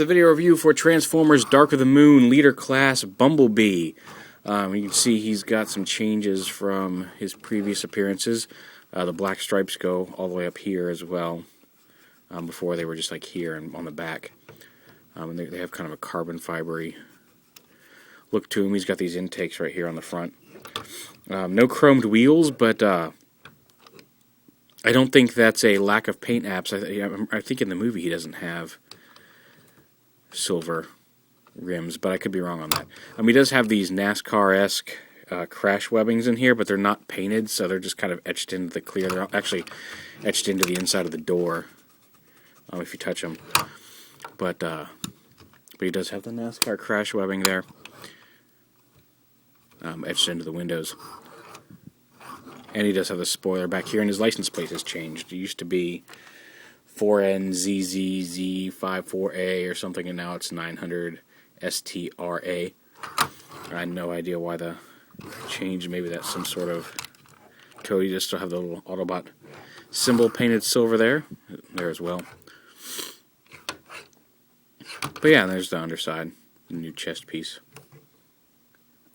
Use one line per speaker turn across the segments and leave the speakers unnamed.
the video review for Transformers Dark of the Moon Leader Class Bumblebee. You can see he's got some changes from his previous appearances. The black stripes go all the way up here as well. Before they were just like here and on the back. And they have kind of a carbon fibery look to him. He's got these intakes right here on the front. No chromed wheels, but I don't think that's a lack of paint apps. I think in the movie he doesn't have silver rims, but I could be wrong on that. He does have these NASCAR-esque crash webbings in here, but they're not painted, so they're just kind of etched into the clear. They're actually etched into the inside of the door if you touch them. But he does have the NASCAR crash webbing there, etched into the windows. And he does have the spoiler back here, and his license plate has changed. It used to be 4NZZZ54A or something, and now it's 900STRA. I had no idea why the change. Maybe that's some sort of code. You just still have the little Autobot symbol painted silver there as well. But yeah, there's the underside, the new chest piece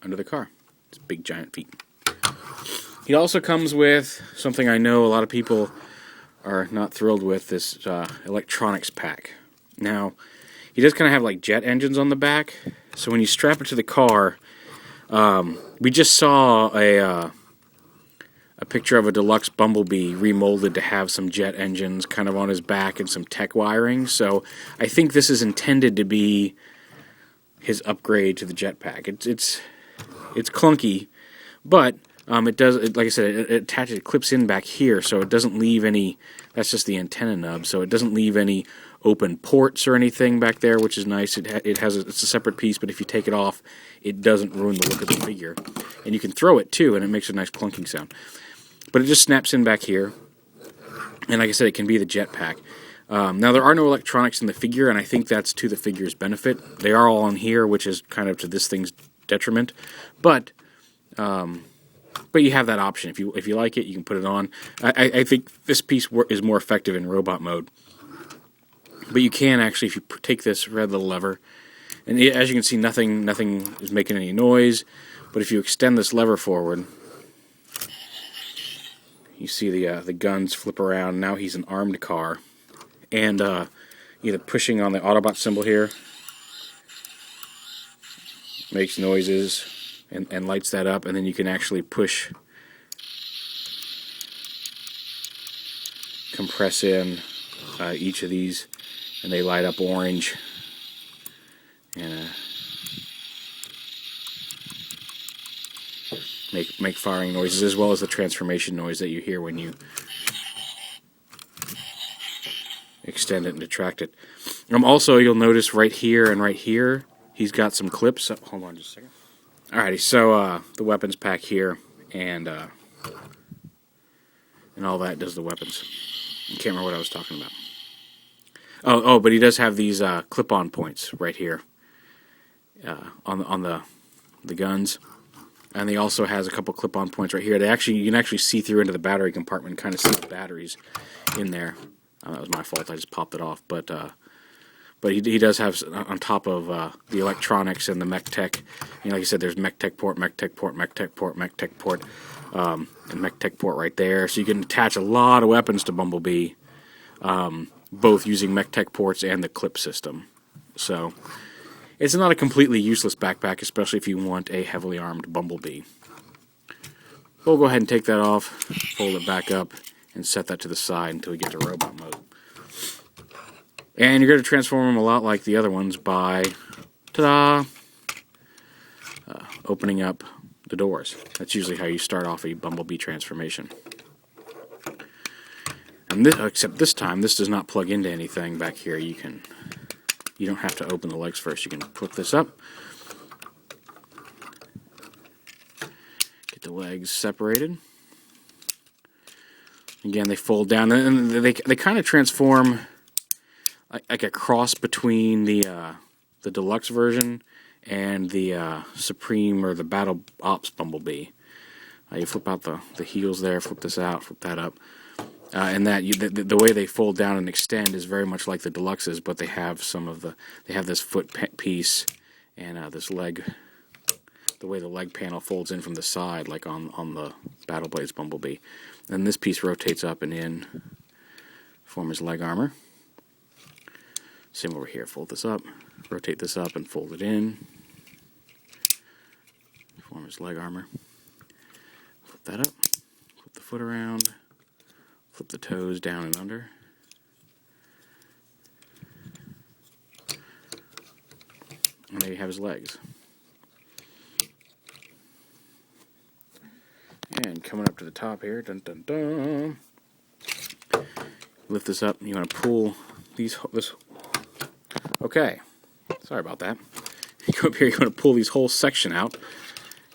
under the car. It's big giant feet. He also comes with something I know a lot of people are not thrilled with, this electronics pack. Now, he does kind of have like jet engines on the back, so when you strap it to the car, we just saw a picture of a deluxe Bumblebee remolded to have some jet engines kind of on his back and some tech wiring, so I think this is intended to be his upgrade to the jetpack. It's clunky, but it does, like I said, it attaches, it clips in back here, so it doesn't leave any. That's just the antenna nub, so it doesn't leave any open ports or anything back there, which is nice. It's a separate piece, but if you take it off, it doesn't ruin the look of the figure. And you can throw it too, and it makes a nice clunking sound. But it just snaps in back here, and like I said, it can be the jetpack. Now there are no electronics in the figure, and I think that's to the figure's benefit. They are all on here, which is kind of to this thing's detriment, but you have that option. If you like it, you can put it on. I think this piece is more effective in robot mode. But you can actually, if you take this red little lever, and as you can see, nothing is making any noise. But if you extend this lever forward, you see the guns flip around. Now he's an armed car, and either pushing on the Autobot symbol here makes noises and lights that up, and then you can actually compress in each of these, and they light up orange, and make firing noises, as well as the transformation noise that you hear when you extend it and detract it. Also, you'll notice right here and right here, he's got some clips. Hold on just a second. Alrighty, so the weapons pack here, and all that does the weapons. I can't remember what I was talking about. Oh, but he does have these clip-on points right here on the guns, and he also has a couple clip-on points right here. You can actually see through into the battery compartment, and kind of see the batteries in there. That was my fault. I just popped it off, but he does have, on top of the electronics and the mech tech, like I said, there's mech tech port, mech tech port, mech tech port, mech tech port, and mech tech port right there. So you can attach a lot of weapons to Bumblebee, both using mech tech ports and the clip system. So it's not a completely useless backpack, especially if you want a heavily armed Bumblebee. We'll go ahead and take that off, fold it back up, and set that to the side until we get to robot mode. And you're going to transform them a lot like the other ones by, ta-da, opening up the doors. That's usually how you start off a Bumblebee transformation. And except this time, this does not plug into anything back here. You don't have to open the legs first. You can flip this up, get the legs separated. Again, they fold down, and they kind of transform like a cross between the deluxe version and the Supreme or the Battle Ops Bumblebee. You flip out the heels there, flip this out, flip that up. And that the way they fold down and extend is very much like the deluxes, but they have this foot piece and this leg. The way the leg panel folds in from the side, like on the Battle Blades Bumblebee. And this piece rotates up and in, form his leg armor. Same over here, fold this up, rotate this up and fold it in, form his leg armor. Flip that up, flip the foot around, flip the toes down and under. And there you have his legs. And coming up to the top here, dun dun dun. Lift this up, and you want to pull this. Okay, sorry about that. You go up here, you want to pull these whole section out,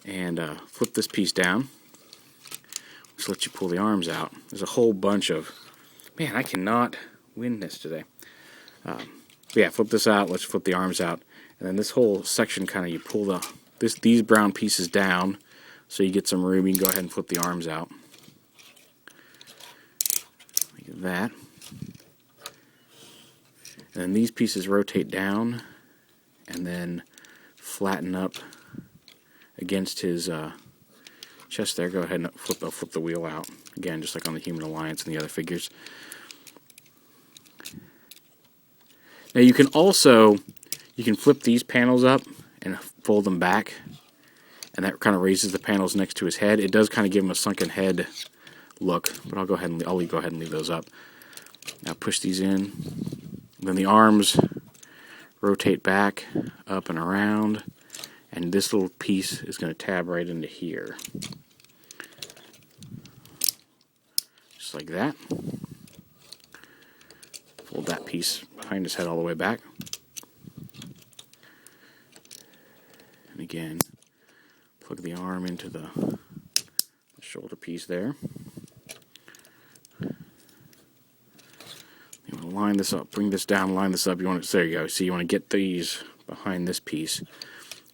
and flip this piece down, which lets you pull the arms out. There's a whole bunch of, man, I cannot win this today. Yeah, flip this out, let's flip the arms out, and then this whole section kind of, you pull these brown pieces down, so you get some room. You can go ahead and flip the arms out. Like that. And then these pieces rotate down and then flatten up against his chest there. Go ahead and flip the wheel out. Again, just like on the Human Alliance and the other figures. Now you can flip these panels up and fold them back. And that kind of raises the panels next to his head. It does kind of give him a sunken head look, but I'll go ahead and leave those up. Now push these in. Then the arms rotate back, up and around, and this little piece is going to tab right into here. Just like that. Fold that piece behind his head all the way back. And again, plug the arm into the shoulder piece there. You want to line this up, bring this down, line this up. There you go. See, you want to get these behind this piece.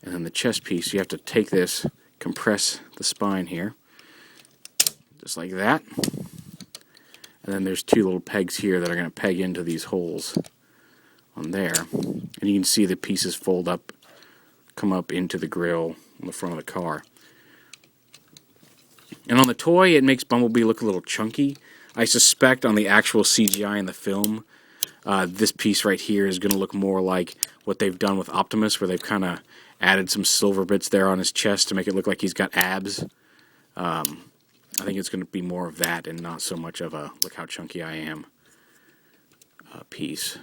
And then the chest piece, you have to take this, compress the spine here, just like that. And then there's two little pegs here that are going to peg into these holes on there. And you can see the pieces fold up, come up into the grill on the front of the car. And on the toy, it makes Bumblebee look a little chunky. I suspect on the actual CGI in the film, this piece right here is going to look more like what they've done with Optimus, where they've kind of added some silver bits there on his chest to make it look like he's got abs. I think it's going to be more of that and not so much of a look how chunky I am piece.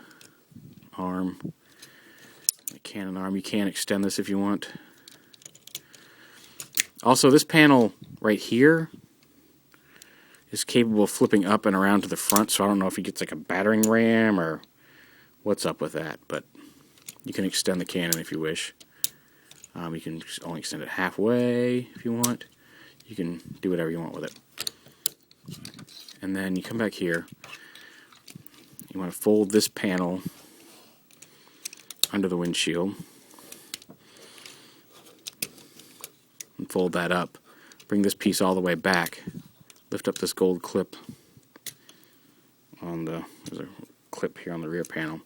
Arm. The cannon arm. You can extend this if you want. Also, this panel right here is capable of flipping up and around to the front, so I don't know if he gets like a battering ram or what's up with that, but you can extend the cannon if you wish. You can only extend it halfway if you want. You can do whatever you want with it. And then you come back here. You want to fold this panel under the windshield and fold that up. Bring this piece all the way back. Lift up this gold clip there's a clip here on the rear panel,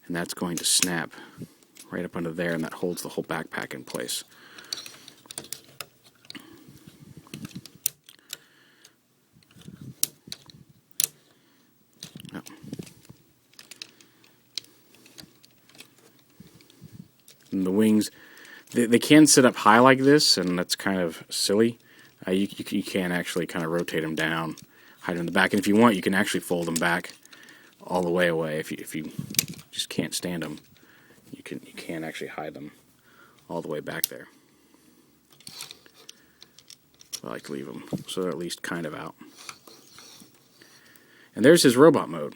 and that's going to snap right up under there, and that holds the whole backpack in place. Oh. And the wings, they can sit up high like this, and that's kind of silly. You can actually kind of rotate them down, hide them in the back, and if you want, you can actually fold them back all the way away. If you just can't stand them, you can actually hide them all the way back there. I like to leave them so they're at least kind of out. And there's his robot mode.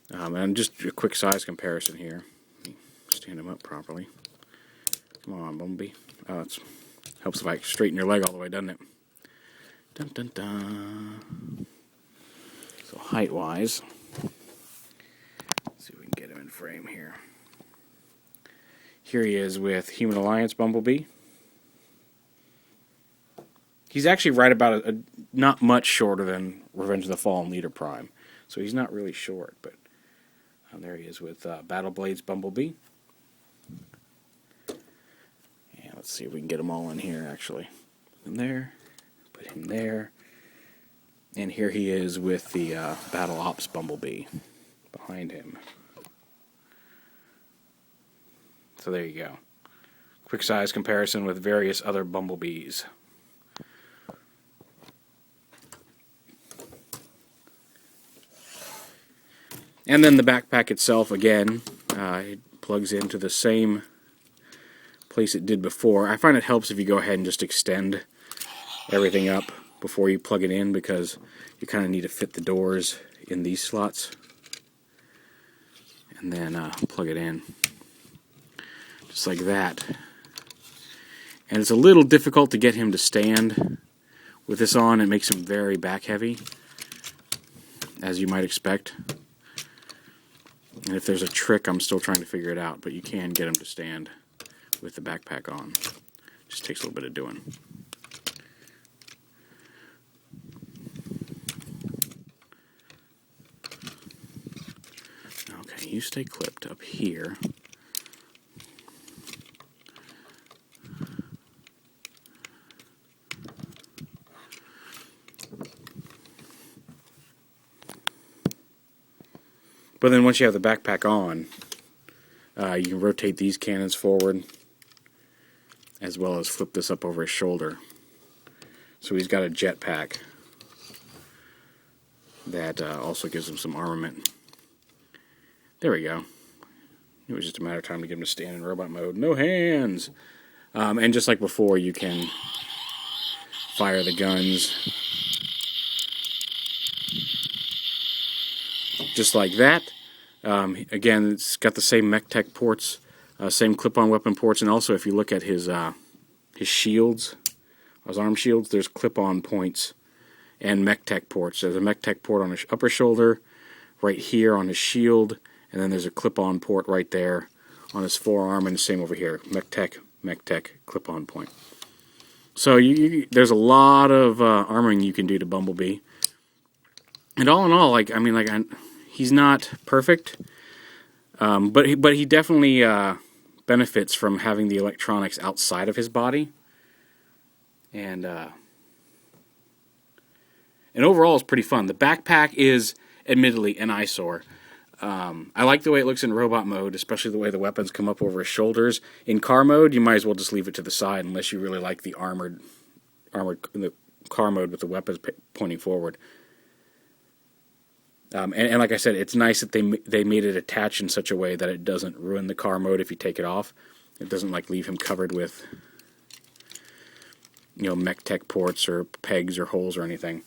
And just a quick size comparison here. Let me stand him up properly. Come on, Bumblebee. Oh, it helps if I straighten your leg all the way, doesn't it? Dun dun dun. So height-wise, let's see if we can get him in frame here. Here he is with Human Alliance Bumblebee. He's actually right about not much shorter than Revenge of the Fallen Leader Prime. So he's not really short, but there he is with Battle Blades Bumblebee. And let's see if we can get them all in here, actually. Put him there, put him there. And here he is with the Battle Ops Bumblebee behind him. So there you go. Quick size comparison with various other Bumblebees. And then the backpack itself, again, it plugs into the same place it did before. I find it helps if you go ahead and just extend everything up before you plug it in, because you kind of need to fit the doors in these slots. And then plug it in. Just like that. And it's a little difficult to get him to stand with this on. It makes him very back heavy, as you might expect. And if there's a trick, I'm still trying to figure it out, but you can get him to stand with the backpack on. Just takes a little bit of doing. Okay, you stay clipped up here. But then once you have the backpack on, you can rotate these cannons forward, as well as flip this up over his shoulder. So he's got a jetpack that also gives him some armament. There we go. It was just a matter of time to get him to stand in robot mode. No hands! And just like before, you can fire the guns just like that. Again, it's got the same MechTech ports, same clip-on weapon ports, and also if you look at his shields, his arm shields, there's clip-on points and MechTech ports. There's a MechTech port on his upper shoulder, right here on his shield, and then there's a clip-on port right there on his forearm, and the same over here. MechTech, clip-on point. So there's a lot of armoring you can do to Bumblebee. And all in all, he's not perfect, but he definitely benefits from having the electronics outside of his body, and overall it's pretty fun. The backpack is admittedly an eyesore. I like the way it looks in robot mode, especially the way the weapons come up over his shoulders. In car mode, you might as well just leave it to the side unless you really like the armored the car mode with the weapons pointing forward. And like I said, it's nice that they made it attach in such a way that it doesn't ruin the car mode if you take it off. It doesn't leave him covered with MechTech ports or pegs or holes or anything.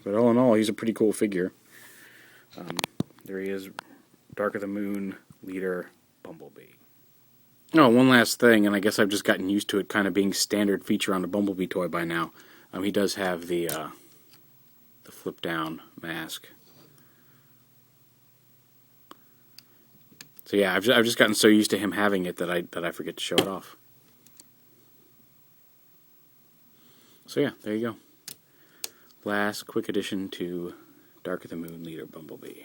But all in all, he's a pretty cool figure. There he is, Dark of the Moon leader Bumblebee. Oh, one last thing, and I guess I've just gotten used to it kind of being standard feature on a Bumblebee toy by now. He does have the flip down mask. So yeah, I've just gotten so used to him having it that I forget to show it off. So yeah, there you go. Last quick addition to Dark of the Moon leader Bumblebee.